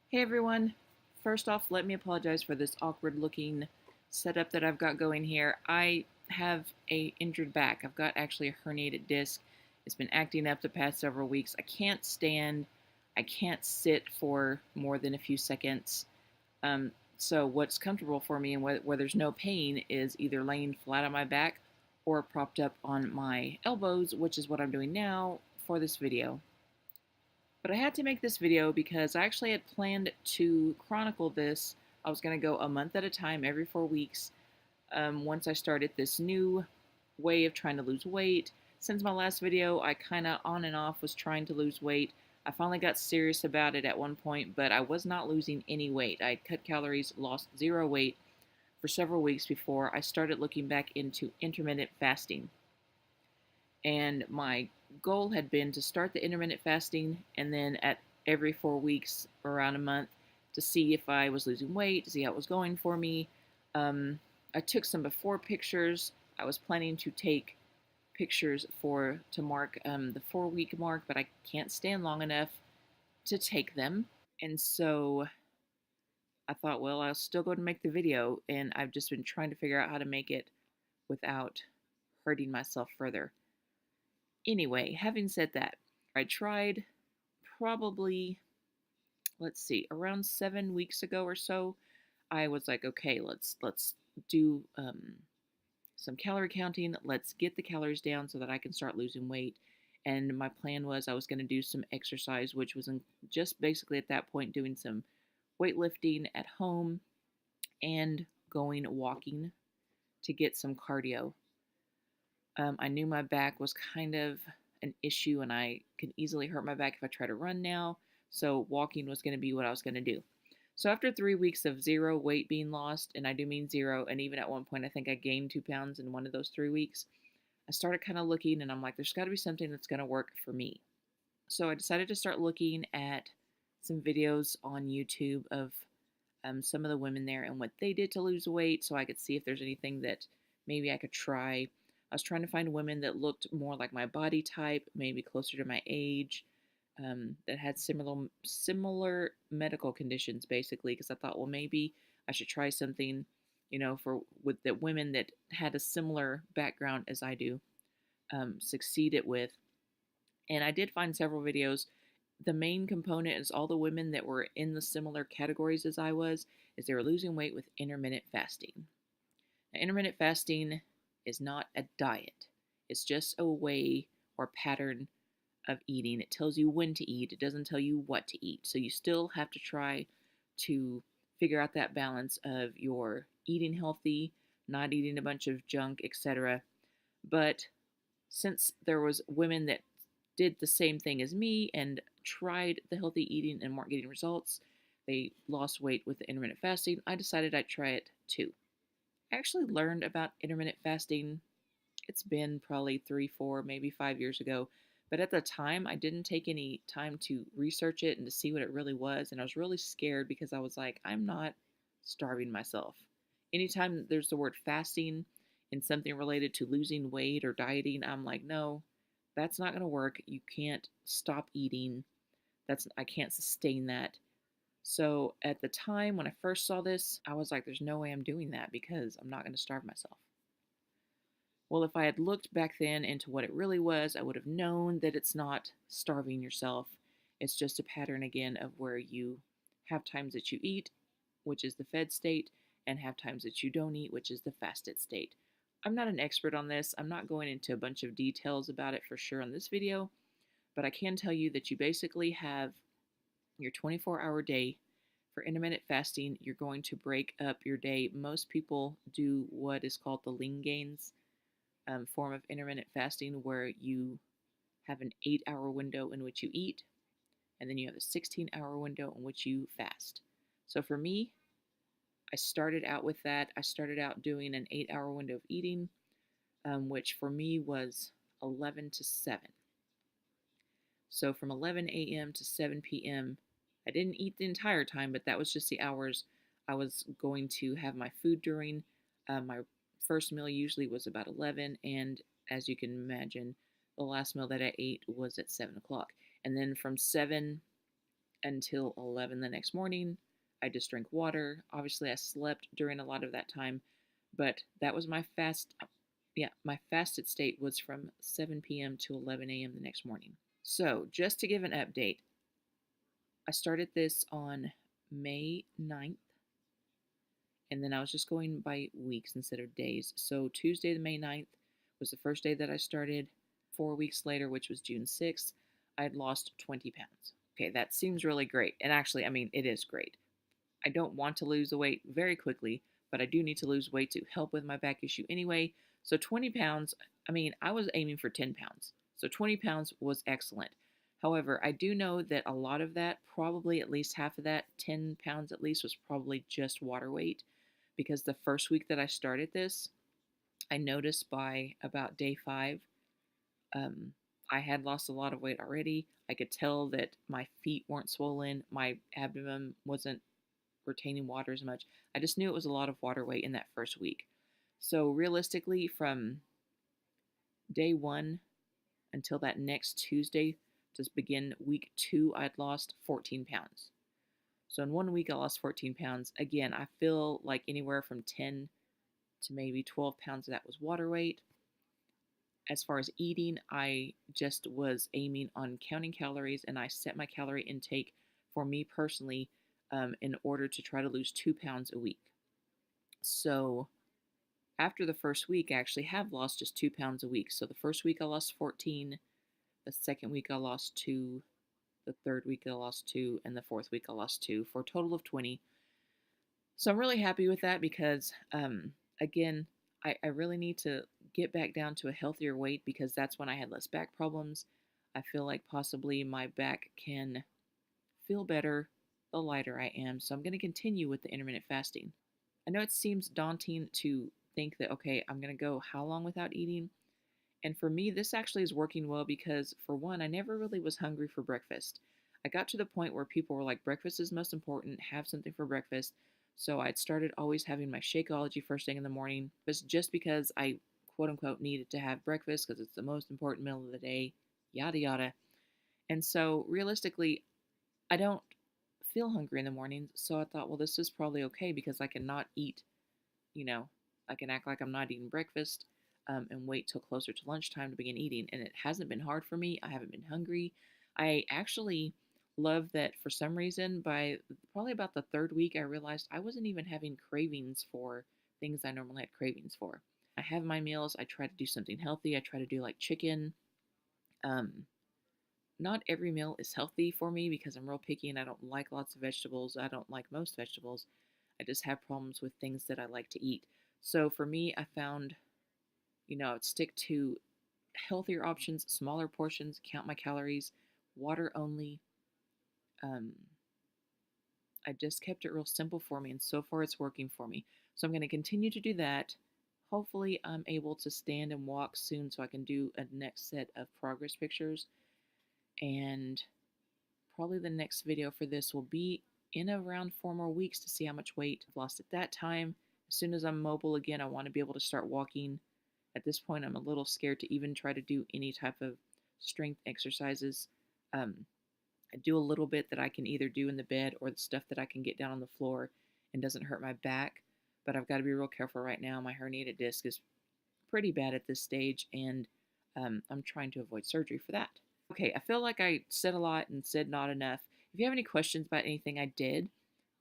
Hey everyone. First off, let me apologize for this awkward looking setup that I've got going here. I have a injured back. I've got actually a herniated disc. It's been acting up the past several weeks. I can't stand, I can't sit for more than a few seconds. Um, so what's comfortable for me and where there's no pain is either laying flat on my back or propped up on my elbows, which is what I'm doing now for this video. But I had to make this video because I actually had planned to chronicle this. I was going to go a month at a time, every 4 weeks, once I started this new way of trying to lose weight. Since my last video, I kind of on and off was trying to lose weight. I finally got serious about it at one point, but I was not losing any weight. I had cut calories, lost zero weight for several weeks before I started looking back into intermittent fasting. And my goal had been to start the intermittent fasting and then at every 4 weeks, around a month, to see if I was losing weight, to see how it was going for me. I took some before pictures. I was planning to take pictures to mark the 4 week mark, but I can't stand long enough to take them. And so I thought, well, I'll still go to make the video, and I've just been trying to figure out how to make it without hurting myself further. Anyway, having said that, I tried probably, let's see, around 7 weeks ago or so. I was like, okay, let's do some calorie counting. Let's get the calories down so that I can start losing weight. And my plan was I was going to do some exercise, which was just basically at that point doing some weightlifting at home and going walking to get some cardio. I knew my back was kind of an issue and I can easily hurt my back if I try to run now. So walking was going to be what I was going to do. So after 3 weeks of zero weight being lost, and I do mean zero, and even at one point I think I gained 2 pounds in one of those 3 weeks, I started kind of looking and I'm like, there's got to be something that's going to work for me. So I decided to start looking at some videos on YouTube of some of the women there and what they did to lose weight so I could see if there's anything that maybe I could try. I was trying to find women that looked more like my body type, maybe closer to my age, that had similar medical conditions, basically. Because I thought, well, maybe I should try something, for with the women that had a similar background as I do, succeeded with. And I did find several videos. The main component is all the women that were in the similar categories as I was, is they were losing weight with intermittent fasting. Now, intermittent fasting is not a diet. It's just a way or pattern of eating. It tells you when to eat. It doesn't tell you what to eat. So you still have to try to figure out that balance of your eating healthy, not eating a bunch of junk, etc. But since there was women that did the same thing as me and tried the healthy eating and weren't getting results, they lost weight with the intermittent fasting, I decided I'd try it too. I actually learned about intermittent fasting, it's been probably 3, 4, maybe 5 years ago. But at the time, I didn't take any time to research it and to see what it really was. And I was really scared because I was like, I'm not starving myself. Anytime there's the word fasting and something related to losing weight or dieting, I'm like, no, that's not going to work. You can't stop eating. I can't sustain that. So at the time when I first saw this, I was like, there's no way I'm doing that because I'm not going to starve myself. Well, if I had looked back then into what it really was, I would have known that it's not starving yourself. It's just a pattern again of where you have times that you eat, which is the fed state, and have times that you don't eat, which is the fasted state. I'm not an expert on this. I'm not going into a bunch of details about it for sure on this video, but I can tell you that you basically have your 24-hour day. For intermittent fasting, you're going to break up your day. Most people do what is called the lean gains form of intermittent fasting, where you have an 8-hour window in which you eat, and then you have a 16-hour window in which you fast. So for me, I started out with that. I started out doing an 8-hour window of eating, which for me was 11 to 7. So from 11 a.m. to 7 p.m., I didn't eat the entire time, but that was just the hours I was going to have my food during. My first meal usually was about 11, and as you can imagine, the last meal that I ate was at 7 o'clock. And then from 7 until 11 the next morning. I just drank water. Obviously, I slept during a lot of that time, but that was my fast. Yeah, my fasted state was from 7 p.m. to 11 a.m. the next morning. So, just to give an update, I started this on May 9th, and then I was just going by weeks instead of days. So, Tuesday, the May 9th, was the first day that I started. 4 weeks later, which was June 6th, I had lost 20 pounds. Okay, that seems really great. And actually, I mean, it is great. I don't want to lose the weight very quickly, but I do need to lose weight to help with my back issue anyway. So 20 pounds, I mean, I was aiming for 10 pounds. So 20 pounds was excellent. However, I do know that a lot of that, probably at least half of that, 10 pounds at least, was probably just water weight. Because the first week that I started this, I noticed by about day 5, um, I had lost a lot of weight already. I could tell that my feet weren't swollen, my abdomen wasn't retaining water as much. I just knew it was a lot of water weight in that first week. So realistically, from day 1 until that next Tuesday to begin week 2, I'd lost 14 pounds. So in 1 week, I lost 14 pounds. Again, I feel like anywhere from 10 to maybe 12 pounds of that was water weight. As far as eating, I just was aiming on counting calories, and I set my calorie intake for me personally in order to try to lose 2 pounds a week. So after the first week, I actually have lost just 2 pounds a week. So the first week I lost 14, the second week I lost 2, the third week I lost 2, and the fourth week I lost 2 for a total of 20. So I'm really happy with that because, again, I really need to get back down to a healthier weight because that's when I had less back problems. I feel like possibly my back can feel better the lighter I am. So I'm going to continue with the intermittent fasting. I know it seems daunting to think that, okay, I'm going to go how long without eating? And for me, this actually is working well because, for one, I never really was hungry for breakfast. I got to the point where people were like, breakfast is most important, have something for breakfast. So I'd started always having my Shakeology first thing in the morning, but just because I quote unquote needed to have breakfast because it's the most important meal of the day, yada yada. And so realistically, I don't feel hungry in the mornings. So I thought, well, this is probably okay because I cannot eat, you know, I can act like I'm not eating breakfast and wait till closer to lunchtime to begin eating. And it hasn't been hard for me. I haven't been hungry. I actually love that for some reason, by probably about the third week, I realized I wasn't even having cravings for things I normally had cravings for. I have my meals. I try to do something healthy. I try to do like chicken. Um, Not every meal is healthy for me because I'm real picky and I don't like lots of vegetables. I don't like most vegetables. I just have problems with things that I like to eat. So for me, I found, I would stick to healthier options, smaller portions, count my calories, water only. Um, I just kept it real simple for me, and so far it's working for me. So I'm going to continue to do that. Hopefully, I'm able to stand and walk soon so I can do a next set of progress pictures. And probably the next video for this will be in around 4 more weeks to see how much weight I've lost at that time. As soon as I'm mobile again, I want to be able to start walking. At this point, I'm a little scared to even try to do any type of strength exercises. Um, I do a little bit that I can either do in the bed or the stuff that I can get down on the floor and doesn't hurt my back. But I've got to be real careful right now. My herniated disc is pretty bad at this stage, and I'm trying to avoid surgery for that. Okay, I feel like I said a lot and said not enough. If you have any questions about anything I did,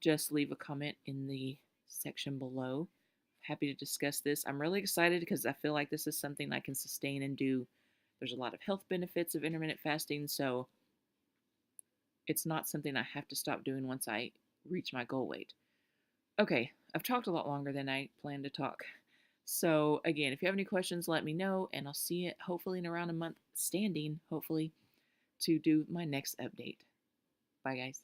just leave a comment in the section below. Happy to discuss this. I'm really excited because I feel like this is something I can sustain and do. There's a lot of health benefits of intermittent fasting, so it's not something I have to stop doing once I reach my goal weight. Okay, I've talked a lot longer than I planned to talk. So, again, if you have any questions, let me know, and I'll see you hopefully in around a month, standing, hopefully, to do my next update. Bye, guys.